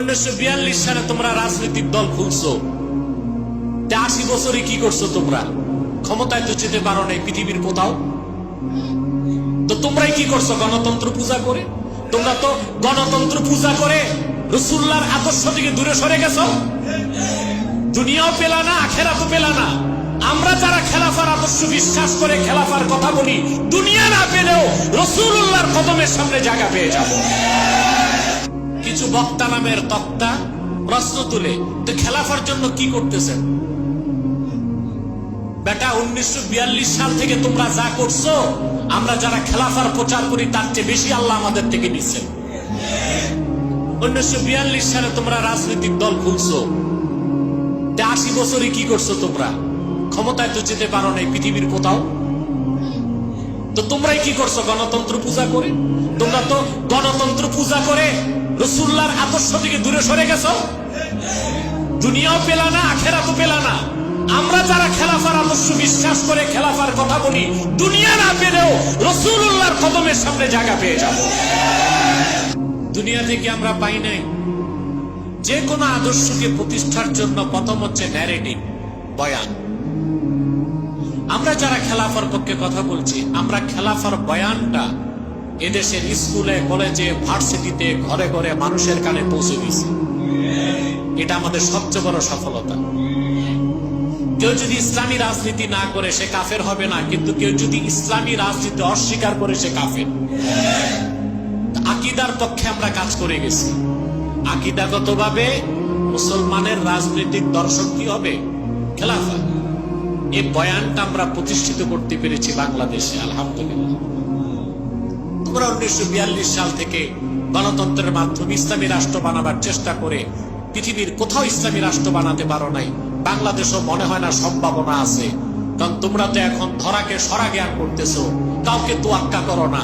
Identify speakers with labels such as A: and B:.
A: 1942 সালে তোমরা রাজনৈতিক দল খুলছো। 80 বছরে কি করছো তোমরা? ক্ষমতায় তো যেতে পারো নাই পৃথিবীর কোথাও। তো তোমরাই কি করছো গণতন্ত্র পূজা করে? তোমরা তো গণতন্ত্র পূজা করে রাসূলুল্লাহর আদর্শ থেকে দূরে সরে গেছো। দুনিয়াও পেলা না, আখিরাতও পেলা না। আমরা যারা খেলাফার আদর্শ বিশ্বাস করে খেলাফার কথা বলি, দুনিয়া না পেলেও রাসূলুল্লাহর কদমের সামনে জায়গা পেয়ে যাব। কিছু বক্তা নামের তক্তা প্রশ্ন তুলে তো খেলাফার জন্য কি করতেছেন? বেটা 1942 সাল থেকে তোমরা যা করছো, আমরা যারা খেলাফার প্রচার করি তার চেয়ে বেশি আল্লাহ আমাদের থেকে নিচ্ছেন। 1942 সালে তোমরা রাজনৈতিক দল খুলছো। 80 বছরে কি করছো তোমরা? ক্ষমতায় তো যেতে পারো নাই পৃথিবীর কোথাও। তো তোমরাই কি করছো গণতন্ত্র পূজা করে? তোমরা তো গণতন্ত্র পূজা করে রাসূলুল্লাহর আদর্শ থেকে দূরে সরে গেছো। দুনিয়াও পেলা না, আখিরাতও পেলা না। আমরা যারা খেলাফার আদর্শ বিশ্বাস করে খেলাফার কথা বলি, দুনিয়া না পেলেও রাসূলুল্লাহর কদমের সামনে জায়গা পেয়ে যাব। দুনিয়া থেকে আমরা পাই নাই। যে কোনো আদর্শকে প্রতিষ্ঠার জন্য প্রথম হচ্ছে ন্যারেটিভ, বয়ান। আমরা যারা খেলাফার পক্ষে কথা বলছি, আমরা খেলাফার বয়ানটা এদেশের স্কুলে, কলেজে, ভার্সিটিতে, ঘরে ঘরে মানুষের কানে পৌঁছে দিয়েছি। এটা আমাদের সবচেয়ে বড় সফলতা। কেউ যদি ইসলামী রাজনীতি না করে সে কাফের হবে না, কিন্তু কেউ যদি ইসলামী রাজনীতি অস্বীকার করে সে কাফের। আকীদার পক্ষে আমরা কাজ করে গেছি। আকীদাগতভাবে মুসলমানের রাজনৈতিক দর্শন কি হবে? খেলাফা। এই বয়ানটা আমরা প্রতিষ্ঠিত করতে পেরেছি বাংলাদেশে, আলহামদুলিল্লাহ। তোমরা 1942 সাল থেকে গণতন্ত্রের মাধ্যমে ইসলামী রাষ্ট্র বানাবার চেষ্টা করে পৃথিবীর কোথাও ইসলামী রাষ্ট্র বানাতে পারো নাই। বাংলাদেশও মনে হয় না সম্ভাবনা আছে, কারণ তোমরা তো এখন ধরাকে সরা জ্ঞান করতেছো, কাউকে তোয়াক্কা করো না।